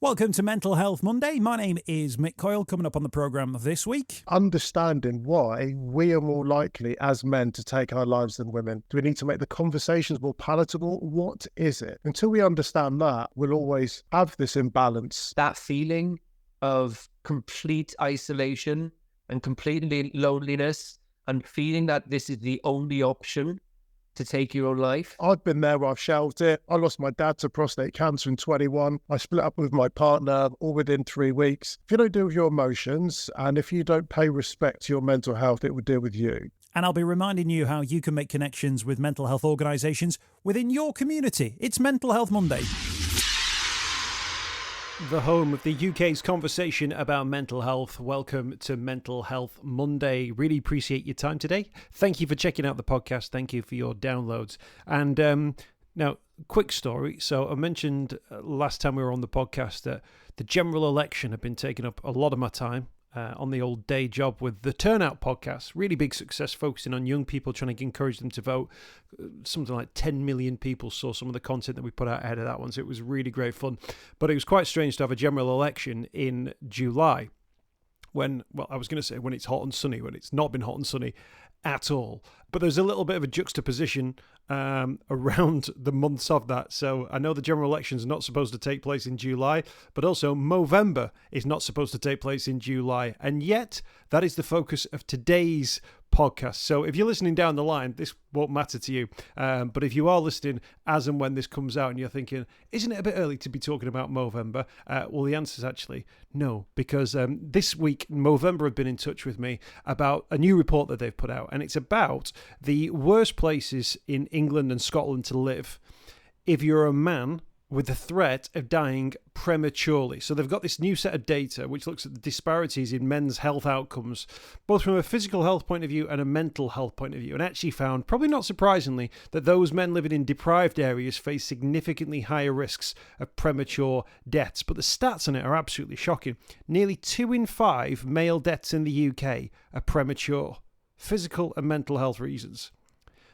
Welcome to Mental Health Monday. My name is Mick Coyle. Coming up on the programme this week, understanding why we are more likely as men to take our lives than women. Do we need to make the conversations more palatable? What is it? Until we understand that, we'll always have this imbalance. That feeling of complete isolation and complete loneliness and feeling that this is the only option to take your own life. I've been there where I've shelved it. I lost my dad to prostate cancer in 21. I split up with my partner all within 3 weeks. If you don't deal with your emotions and if you don't pay respect to your mental health, it will deal with you. and I'll be reminding you how you can make connections with mental health organisations within your community. It's Mental Health Monday. The home of the UK's conversation about mental health. Welcome to Mental Health Monday. Really appreciate your time today. Thank you for checking out the podcast. Thank you for your downloads. And now, quick story. So I mentioned last time we were on the podcast that the general election had been taking up a lot of my time on the old day job with the Turnout podcast. Really big success, focusing on young people, trying to encourage them to vote. Something like 10 million people saw some of the content that we put out ahead of that one, so it was really great fun. But it was quite strange to have a general election in July when, well, I was going to say when it's hot and sunny, when it's not been hot and sunny at all. But there's a little bit of a juxtaposition around the months of that. So I know the general election is not supposed to take place in July, but also Movember is not supposed to take place in July. And yet that is the focus of today's podcast. So if you're listening down the line, this won't matter to you. But if you are listening as and when this comes out and you're thinking, isn't it a bit early to be talking about Movember? Well, the answer is actually no, because this week Movember have been in touch with me about a new report that they've put out, and it's about the worst places in England and Scotland to live if you're a man with the threat of dying prematurely. So they've got this new set of data which looks at the disparities in men's health outcomes, both from a physical health point of view and a mental health point of view, and actually found, probably not surprisingly, that those men living in deprived areas face significantly higher risks of premature deaths. But the stats on it are absolutely shocking. Nearly 2 in 5 male deaths in the UK are premature. Physical and mental health reasons.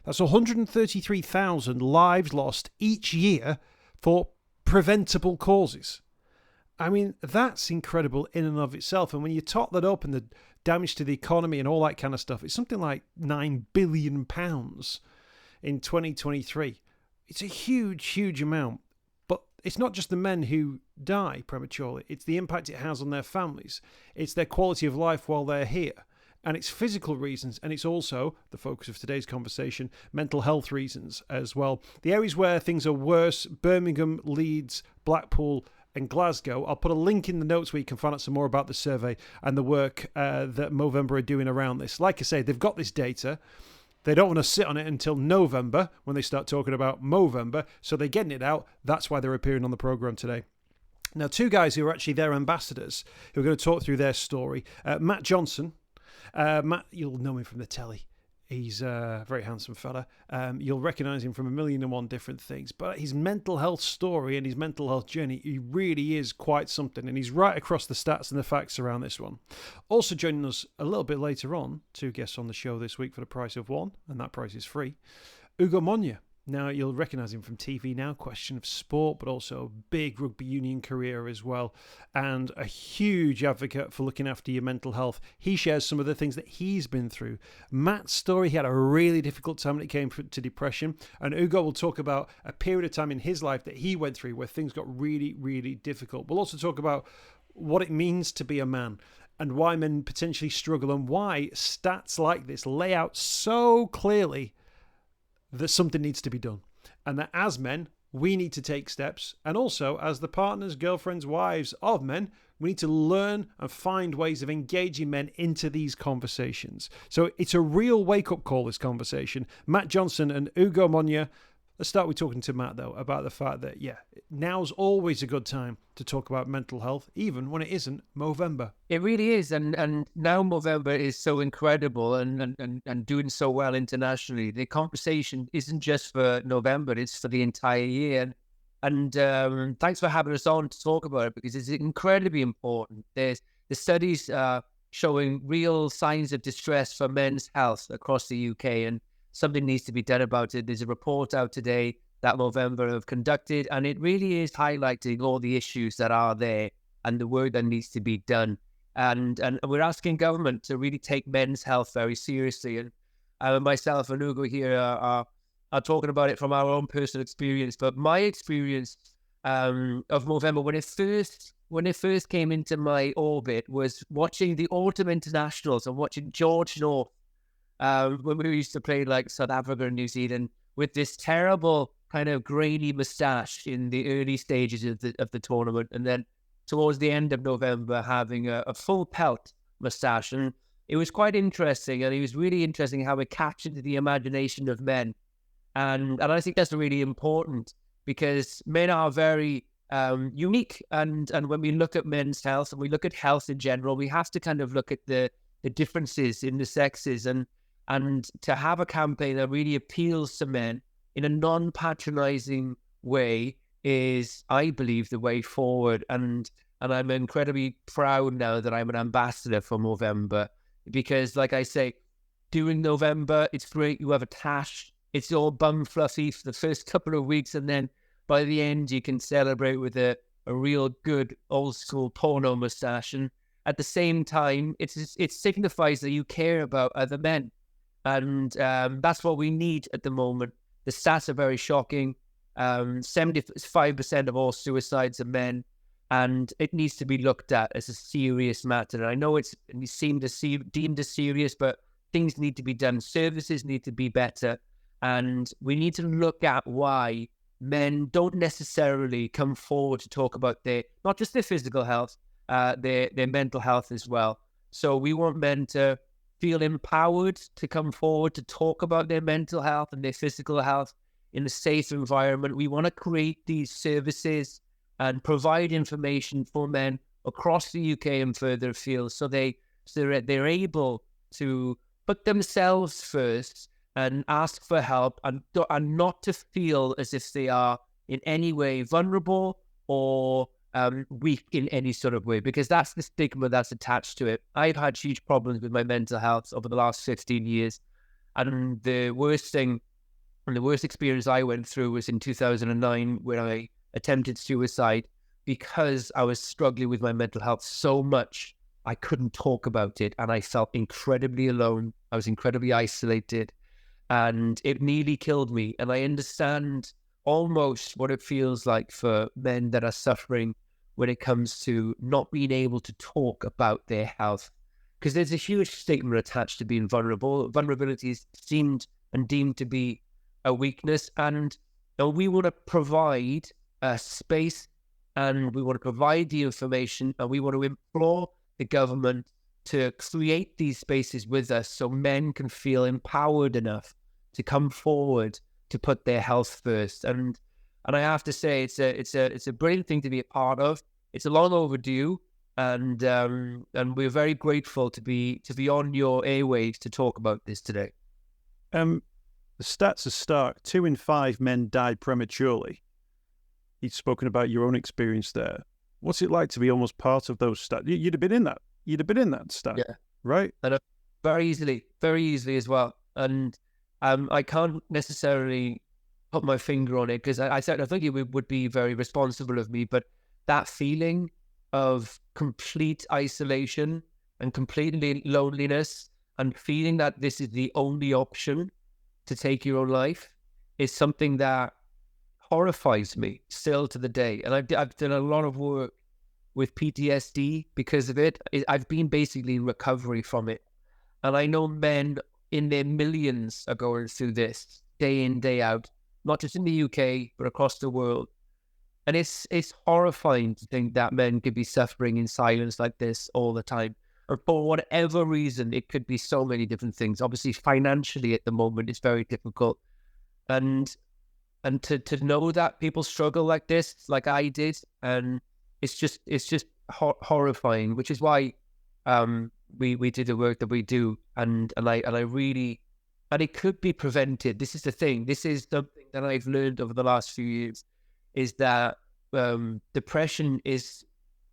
That's 133,000 lives lost each year for preventable causes. I mean, that's incredible in and of itself. And when you top that up and the damage to the economy and all that kind of stuff, it's something like £9 billion in 2023. It's a huge, huge amount. But it's not just the men who die prematurely. It's the impact it has on their families. It's their quality of life while they're here. And it's physical reasons, and it's also, the focus of today's conversation, mental health reasons as well. The areas where things are worse, Birmingham, Leeds, Blackpool and Glasgow. I'll put a link in the notes where you can find out some more about the survey and the work that Movember are doing around this. Like I say, they've got this data. They don't want to sit on it until November when they start talking about Movember, so they're getting it out. That's why they're appearing on the programme today. Now, two guys who are actually their ambassadors who are going to talk through their story. Matt Johnson. Matt, you'll know him from the telly. He's a very handsome fella. You'll recognise him from 1,000,001 different things. But his mental health story and his mental health journey, he really is quite something. And he's right across the stats and the facts around this one. Also joining us a little bit later on, two guests on the show this week for the price of one, and that price is free. Ugo Monye. Now, you'll recognise him from TV Now, Question of Sport, but also a big rugby union career as well, and a huge advocate for looking after your mental health. He shares some of the things that he's been through. Matt's story, he had a really difficult time when it came to depression, and Ugo will talk about a period of time in his life that he went through where things got really, really difficult. We'll also talk about what it means to be a man, and why men potentially struggle, and why stats like this lay out so clearly that something needs to be done, and that as men we need to take steps, and also as the partners, girlfriends, wives of men, we need to learn and find ways of engaging men into these conversations. So it's a real wake-up call, this conversation. Matt Johnson and Ugo Monye. Let's start with talking to Matt, though, about the fact that, now's always a good time to talk about mental health, even when it isn't Movember. It really is. And now Movember is so incredible and doing so well internationally. The conversation isn't just for November, it's for the entire year. And thanks for having us on to talk about it, because it's incredibly important. There's the studies showing real signs of distress for men's health across the UK, and something needs to be done about it. There's a report out today that Movember have conducted, and it really is highlighting all the issues that are there and the work that needs to be done. And we're asking government to really take men's health very seriously. And myself and Ugo here are talking about it from our own personal experience. But my experience of Movember, when it first came into my orbit, was watching the Autumn Internationals and watching George North when we used to play like South Africa and New Zealand, with this terrible kind of grainy moustache in the early stages of the tournament, and then towards the end of November having a full pelt moustache. And it was quite interesting, and it was really interesting how it captured the imagination of men. And I think that's really important, because men are very unique. And when we look at men's health and we look at health in general, we have to kind of look at the differences in the sexes, and to have a campaign that really appeals to men in a non-patronizing way is, I believe, the way forward. And I'm incredibly proud now that I'm an ambassador for Movember, because, like I say, during November, it's great. You have a tash. It's all bum fluffy for the first couple of weeks, and then by the end, you can celebrate with a real good old school porno moustache. And at the same time, it signifies that you care about other men. And that's what we need at the moment. The stats are very shocking. 75% of all suicides are men, and it needs to be looked at as a serious matter. And I know it's deemed as serious, but things need to be done. Services need to be better, and we need to look at why men don't necessarily come forward to talk about not just their physical health, their mental health as well. So we want men to feel empowered to come forward to talk about their mental health and their physical health in a safe environment. We want to create these services and provide information for men across the UK and further afield, so they're able to put themselves first and ask for help, and not to feel as if they are in any way vulnerable or weak in any sort of way, because that's the stigma that's attached to it. I've had huge problems with my mental health over the last 15 years. And the worst experience I went through was in 2009, when I attempted suicide, because I was struggling with my mental health so much. I couldn't talk about it, and I felt incredibly alone. I was incredibly isolated, and it nearly killed me. And I understand almost what it feels like for men that are suffering when it comes to not being able to talk about their health, because there's a huge stigma attached to being vulnerable. Vulnerability is deemed to be a weakness, and we want to provide a space, and we want to provide the information, and we want to implore the government to create these spaces with us, so men can feel empowered enough to come forward to put their health first. And I have to say, it's a brilliant thing to be a part of. It's a long overdue, and we're very grateful to be on your airwaves to talk about this today. The stats are stark. 2 in 5 men died prematurely. You've spoken about your own experience there. What's it like to be almost part of those stats? You'd have been in that. You'd have been in that stat, yeah, right? And very easily as well. And I can't necessarily put my finger on it, because I think it would be very responsible of me, but that feeling of complete isolation and complete loneliness, and feeling that this is the only option to take your own life, is something that horrifies me still to the day. And I've done a lot of work with PTSD because of it. I've been basically in recovery from it. And I know men in their millions are going through this day in, day out, not just in the UK, but across the world. And it's horrifying to think that men could be suffering in silence like this all the time. Or for whatever reason, it could be so many different things. Obviously, financially at the moment, it's very difficult. And to know that people struggle like this, like I did, and it's just horrifying, which is why we do the work that we do. And I really, and it could be prevented. This is the thing. This is something that I've learned over the last few years, is that depression is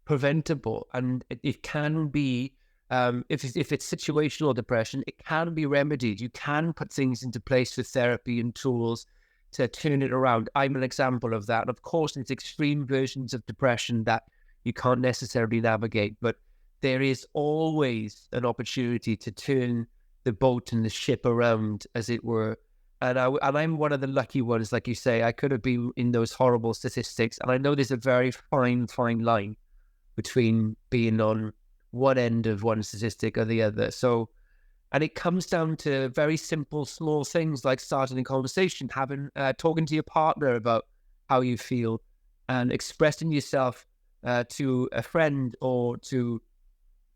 preventable, and it can be, if it's situational depression, it can be remedied. You can put things into place with therapy and tools to turn it around. I'm an example of that. Of course, it's extreme versions of depression that you can't necessarily navigate, but there is always an opportunity to turn the boat and the ship around, as it were. And I'm one of the lucky ones, like you say. I could have been in those horrible statistics. And I know there's a very fine line between being on one end of one statistic or the other. So, and it comes down to very simple, small things like starting a conversation, talking to your partner about how you feel, and expressing yourself to a friend or to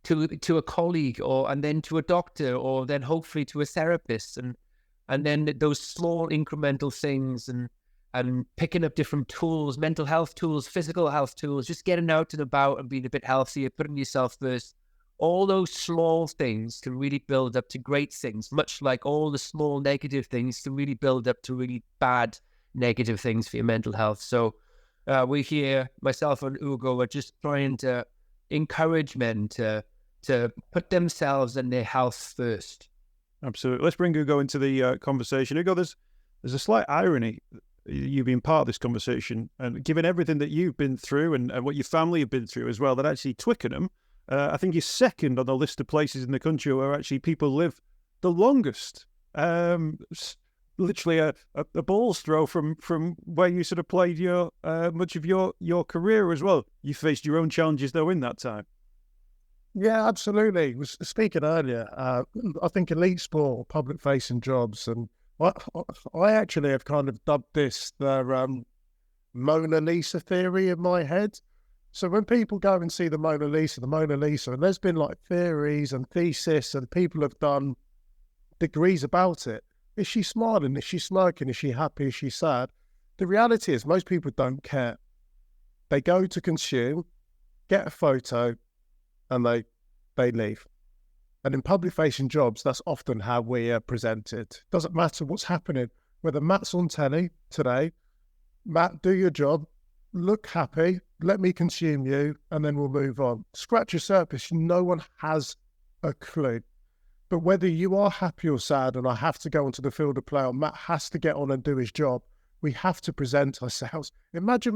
a colleague, and then to a doctor, or then hopefully to a therapist, and then those small incremental things, and picking up different tools, mental health tools, physical health tools, just getting out and about and being a bit healthier, putting yourself first. All those small things can really build up to great things, much like all the small negative things can really build up to really bad negative things for your mental health. So we here, myself and Ugo, are just trying to encourage men to put themselves and their health first. Absolutely. Let's bring Ugo into the conversation. Ugo, there's a slight irony, you being part of this conversation, and given everything that you've been through and what your family have been through as well, that actually Twickenham, I think, is second on the list of places in the country where actually people live the longest. Literally a ball's throw from where you sort of played your much of your career as well. You faced your own challenges though in that time. Yeah, absolutely. Was speaking earlier, I think elite sport, public-facing jobs, and I actually have kind of dubbed this the Mona Lisa theory in my head. So when people go and see the Mona Lisa, and there's been like theories and thesis, and people have done degrees about it. Is she smiling? Is she smirking? Is she happy? Is she sad? The reality is most people don't care. They go to consume, get a photo, and they leave. And in public-facing jobs, that's often how we are presented. Doesn't matter what's happening. Whether Matt's on telly today, Matt, do your job, look happy, let me consume you, and then we'll move on. Scratch your surface. No one has a clue. But whether you are happy or sad, and I have to go onto the field of play, or Matt has to get on and do his job, we have to present ourselves. Imagine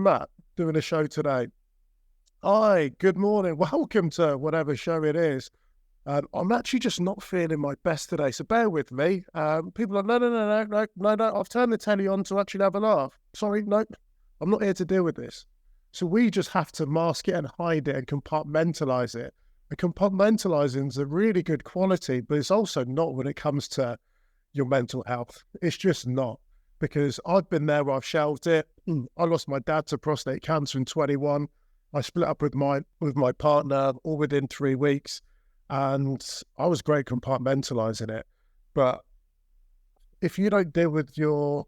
Matt doing a show today. Hi, good morning. Welcome to whatever show it is. I'm actually just not feeling my best today, so bear with me. People are, no, I've turned the telly on to actually have a laugh. Sorry, no, I'm not here to deal with this. So we just have to mask it and hide it and compartmentalize it. And compartmentalizing is a really good quality, but it's also not when it comes to your mental health. It's just not. Because I've been there where I've shelved it. I lost my dad to prostate cancer in 21. I split up with my partner all within 3 weeks, and I was great compartmentalizing it. But if you don't deal with your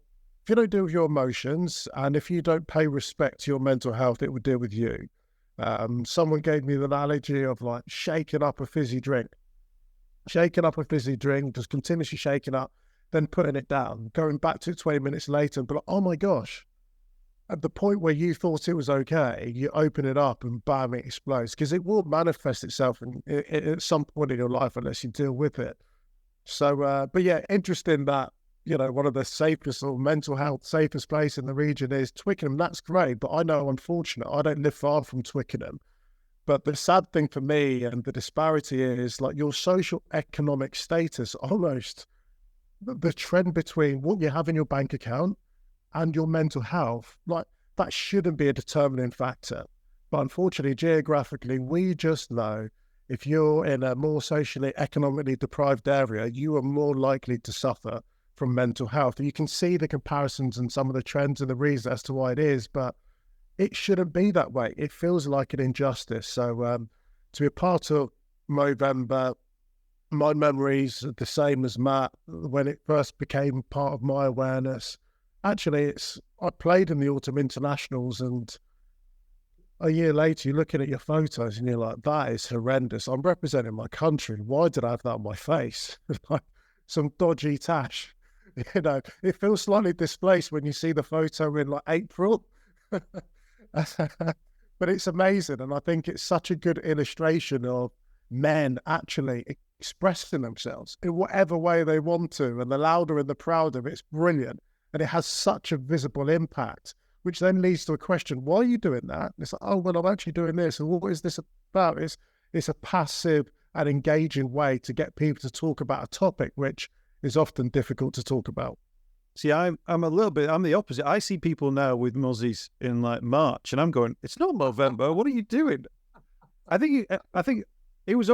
emotions, and if you don't pay respect to your mental health, it will deal with you. Someone gave me the analogy of like shaking up a fizzy drink, just continuously shaking up, then putting it down, going back to it 20 minutes later, and be like, oh my gosh. At the point where you thought it was okay, you open it up and bam, it explodes, because it will manifest itself at some point in your life unless you deal with it. So, but yeah, interesting that, one of the safest or mental health safest place in the region is Twickenham. That's great, but I know, unfortunately, I don't live far from Twickenham. But the sad thing for me and the disparity is like your social economic status, almost the trend between what you have in your bank account and your mental health, like that shouldn't be a determining factor. But unfortunately, geographically, we just know if you're in a more socially, economically deprived area, you are more likely to suffer from mental health. And you can see the comparisons and some of the trends and the reasons as to why it is, but it shouldn't be that way. It feels like an injustice. So to be a part of Movember, my memories are the same as Matt when it first became part of my awareness. Actually, I played in the Autumn Internationals, and a year later, you're looking at your photos and you're like, that is horrendous. I'm representing my country. Why did I have that on my face? Like some dodgy tash. It feels slightly displaced when you see the photo in like April. But it's amazing. And I think it's such a good illustration of men actually expressing themselves in whatever way they want to. And the louder and the prouder, it's brilliant. and it has such a visible impact, which then leads to a question, why are you doing that? And it's like, oh, well, I'm actually doing this. And what is this about? It's a passive and engaging way to get people to talk about a topic which is often difficult to talk about. See, I'm the opposite. I see people now with muzzies in like March, and I'm going, it's not Movember. What are you doing? I think it was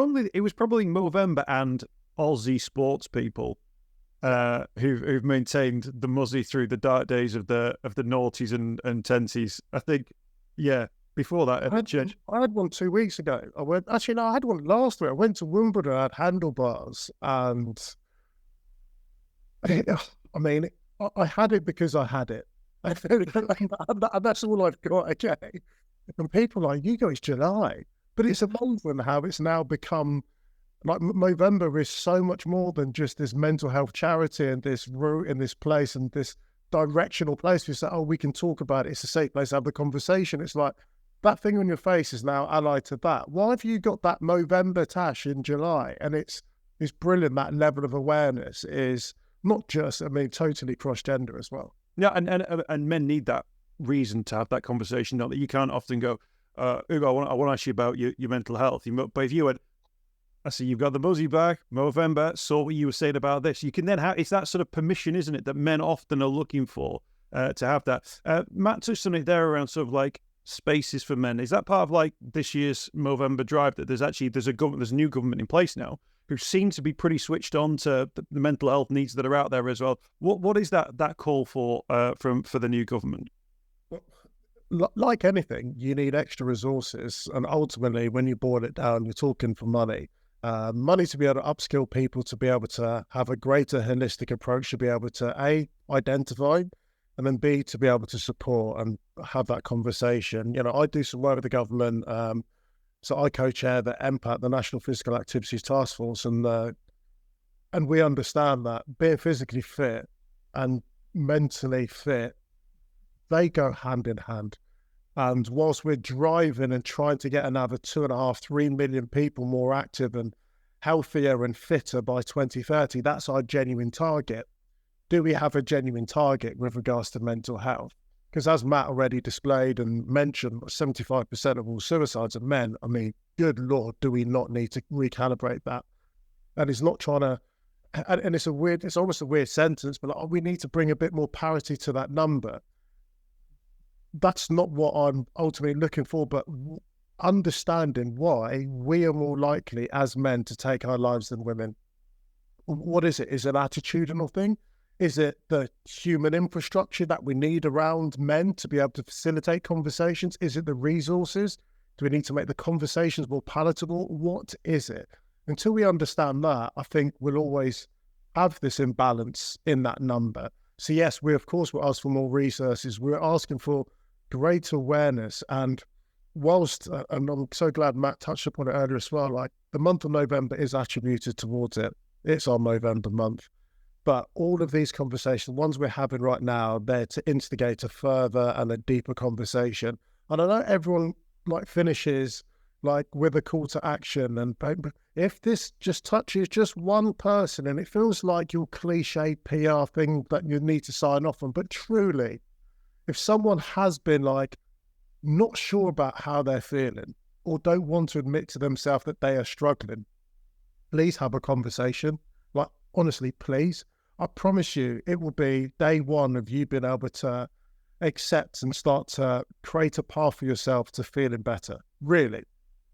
probably Movember and Aussie sports people who've maintained the muzzy through the dark days of the noughties and tenties. I think, yeah. Before that, I had one 2 weeks ago. I had one last week. I went to Wimbledon. I had handlebars, and I mean, I had it because I had it, and that's all I've got. Okay, and people are like, Ugo, it's July, but it's amazing how it's now become like Movember is so much more than just this mental health charity and this route in this place and this directional place. We say, oh, we can talk about it. It's a safe place to have the conversation. It's like, that thing on your face is now allied to that. Why have you got that Movember tash in July? And it's brilliant. That level of awareness is not just, totally cross-gender as well. Yeah, and men need that reason to have that conversation. Not that you can't often go, Ugo, I want to ask you about your mental health. But if you went, I see you've got the muzzy back, Movember, saw what you were saying about this. You can then have, it's that sort of permission, isn't it, that men often are looking for to have that. Matt touched on it there around sort of like spaces for men. Is that part of like this year's Movember drive that there's a new government in place now who seem to be pretty switched on to the mental health needs that are out there as well? What is that call for the new government? Like anything, you need extra resources, and ultimately, when you boil it down, you're talking for money. Money to be able to upskill people, to be able to have a greater holistic approach, to be able to A, identify, and then B, to be able to support and have that conversation. I do some work with the government. So I co-chair the MPAT, the National Physical Activities Task Force, and we understand that being physically fit and mentally fit, they go hand in hand. And whilst we're driving and trying to get another 2.5-3 million people more active and healthier and fitter by 2030, that's our genuine target. Do we have a genuine target with regards to mental health? Because as Matt already displayed and mentioned, 75% of all suicides are men. Good Lord, do we not need to recalibrate that? And it's not trying to, and it's almost a weird sentence, but like, we need to bring a bit more parity to that number. That's not what I'm ultimately looking for, but understanding why we are more likely as men to take our lives than women. What is it? Is it an attitudinal thing? Is it the human infrastructure that we need around men to be able to facilitate conversations? Is it the resources? Do we need to make the conversations more palatable? What is it? Until we understand that, I think we'll always have this imbalance in that number. So yes, we're asked for more resources. We're asking for greater awareness. And whilst, and I'm so glad Matt touched upon it earlier as well, like the month of November is attributed towards it. It's our Movember month. But all of these conversations, ones we're having right now, they're to instigate a further and a deeper conversation. And I know everyone finishes with a call to action. And if this just touches just one person, and it feels like your cliche PR thing that you need to sign off on, but truly, if someone has been not sure about how they're feeling or don't want to admit to themselves that they are struggling, please have a conversation. Honestly, please. I promise you, it will be day one of you being able to accept and start to create a path for yourself to feeling better, really.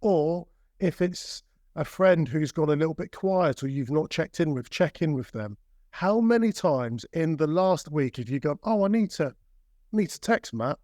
Or if it's a friend who's gone a little bit quiet or you've not check in with them. How many times in the last week have you gone, oh, I need to text Matt.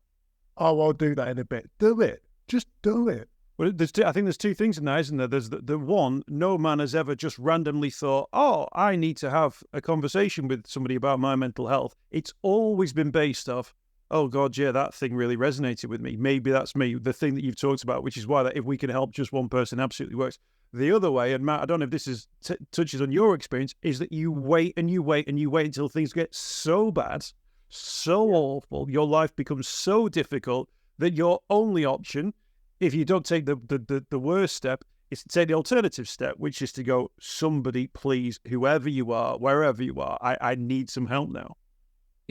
Oh, I'll do that in a bit. Do it. Just do it. Well, I think there's two things in there, isn't there? There's the one, no man has ever just randomly thought, oh, I need to have a conversation with somebody about my mental health. It's always been based off, oh, God, yeah, that thing really resonated with me. Maybe that's me, the thing that you've talked about, which is why that if we can help just one person, absolutely works. The other way, and Matt, I don't know if this touches on your experience, is that you wait and you wait and you wait until things get so bad, so awful, your life becomes so difficult that your only option, if you don't take the worst step, is to take the alternative step, which is to go, somebody please, whoever you are, wherever you are, I need some help now.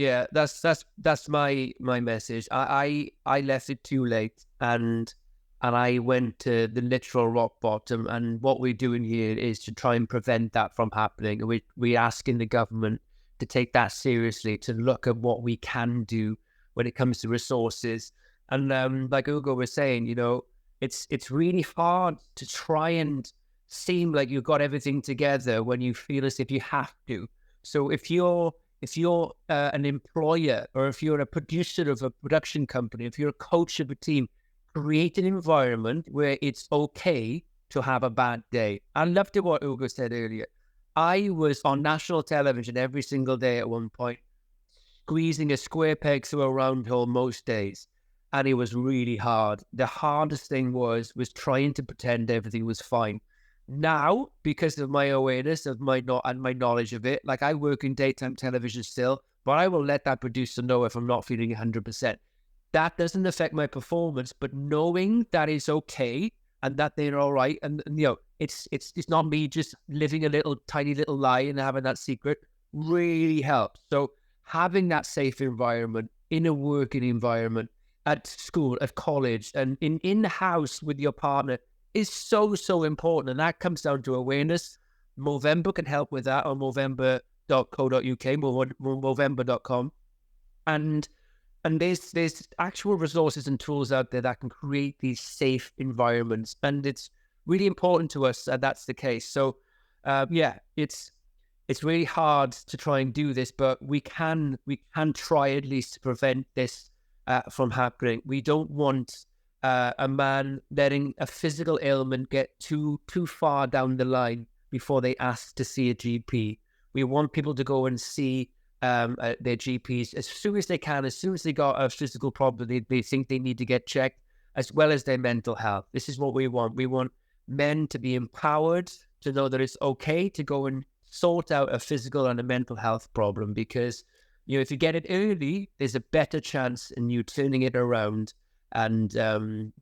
Yeah, that's my message. I left it too late, and I went to the literal rock bottom. And what we're doing here is to try and prevent that from happening. We're asking the government to take that seriously, to look at what we can do when it comes to resources. And like Ugo was saying, it's really hard to try and seem like you've got everything together when you feel as if you have to. So if you're an employer, or if you're a producer of a production company, if you're a coach of a team, create an environment where it's okay to have a bad day. I loved it what Ugo said earlier. I was on national television every single day at one point, squeezing a square peg through a round hole most days. And it was really hard. The hardest thing was trying to pretend everything was fine. Now, because of my awareness of my knowledge of it, like I work in daytime television still, but I will let that producer know if I'm not feeling 100%. That doesn't affect my performance, but knowing that it's okay and that they're all right, and it's not me just living a tiny little lie and having that secret, really helps. So having that safe environment in a working environment, at school, at college, and in the house with your partner is so, so important. And that comes down to awareness. Movember can help with that on movember.co.uk, movember.com. And there's actual resources and tools out there that can create these safe environments. And it's really important to us that that's the case. So, it's really hard to try and do this, but we can try at least to prevent this from happening. We don't want a man letting a physical ailment get too far down the line before they ask to see a GP. We want people to go and see their GPs as soon as they can, as soon as they got a physical problem they think they need to get checked, as well as their mental health. This is what we want. We want men to be empowered to know that it's okay to go and sort out a physical and a mental health problem, because if you get it early, there's a better chance in you turning it around, and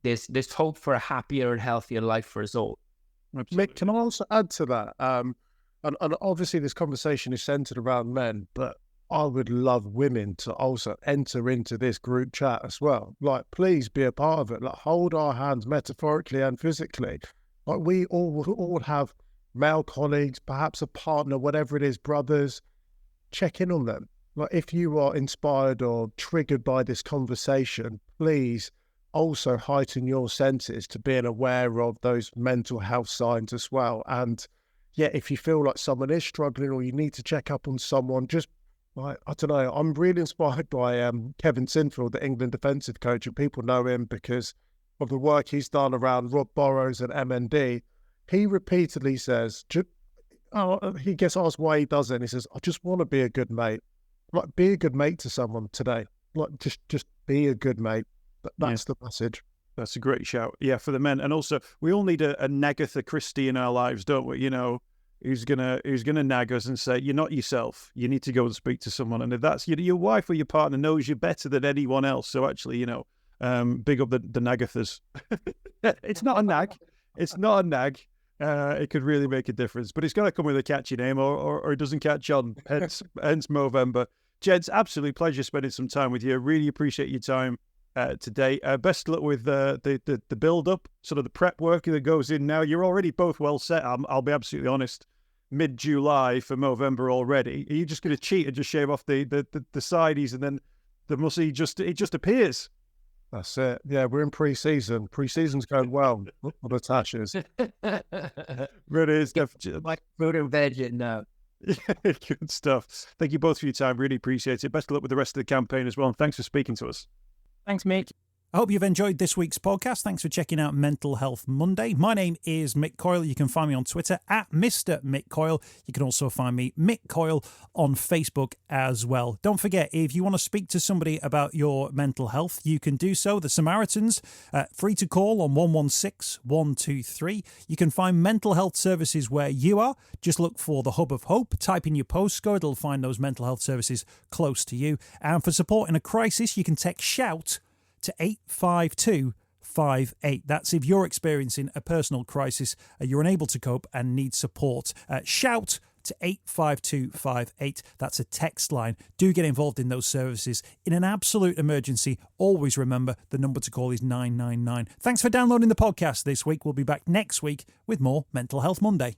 there's hope for a happier and healthier life for us all. Absolutely. Mick, can I also add to that? And obviously this conversation is centered around men, but I would love women to also enter into this group chat as well. Like, please be a part of it. Like, hold our hands metaphorically and physically. Like, we all have male colleagues, perhaps a partner, whatever it is, brothers. Check in on them. Like, if you are inspired or triggered by this conversation, please also heighten your senses to being aware of those mental health signs as well. And if you feel like someone is struggling or you need to check up on someone, just I don't know. I'm really inspired by Kevin Sinfield, the England defensive coach, and people know him because of the work he's done around Rob Burrows and MND. He repeatedly says, he gets asked why he does it, and he says, I just want to be a good mate. Like, be a good mate to someone today. Like, just be a good mate. That's the message. That's a great shout. Yeah, for the men. And also, we all need a Nagatha Christie in our lives, don't we? Who's gonna nag us and say, you're not yourself. You need to go and speak to someone. And if that's your wife or your partner knows you better than anyone else. So actually, big up the Nagathas. It's not a nag. It's not a nag. It could really make a difference. But it's got to come with a catchy name or it doesn't catch on. Hence Movember. Gents, absolute pleasure spending some time with you. Really appreciate your time today. Best of luck with the build-up, sort of the prep work that goes in now. You're already both well set. I'll be absolutely honest. Mid-July for Movember already. Are you just going to cheat and just shave off the sideys and then the muscle just appears? That's it. Yeah, we're in pre-season. Pre-season's going well. What attaches. Really is. Like food and veg now. Good stuff. Thank you both for your time. Really appreciate it. Best of luck with the rest of the campaign as well. And thanks for speaking to us. Thanks, Mick. I hope you've enjoyed this week's podcast. Thanks for checking out Mental Health Monday. My name is Mick Coyle. You can find me on Twitter at Mr. Mick Coyle. You can also find me, Mick Coyle, on Facebook as well. Don't forget, if you want to speak to somebody about your mental health, you can do so. The Samaritans, free to call on 116 123. You can find mental health services where you are. Just look for the Hub of Hope. Type in your postcode. It'll find those mental health services close to you. And for support in a crisis, you can text SHOUT to 85258. That's if you're experiencing a personal crisis, you're unable to cope and need support. Shout to 85258. That's a text line. Do get involved in those services. In an absolute emergency, always remember the number to call is 999. Thanks for downloading the podcast this week. We'll be back next week with more Mental Health Monday.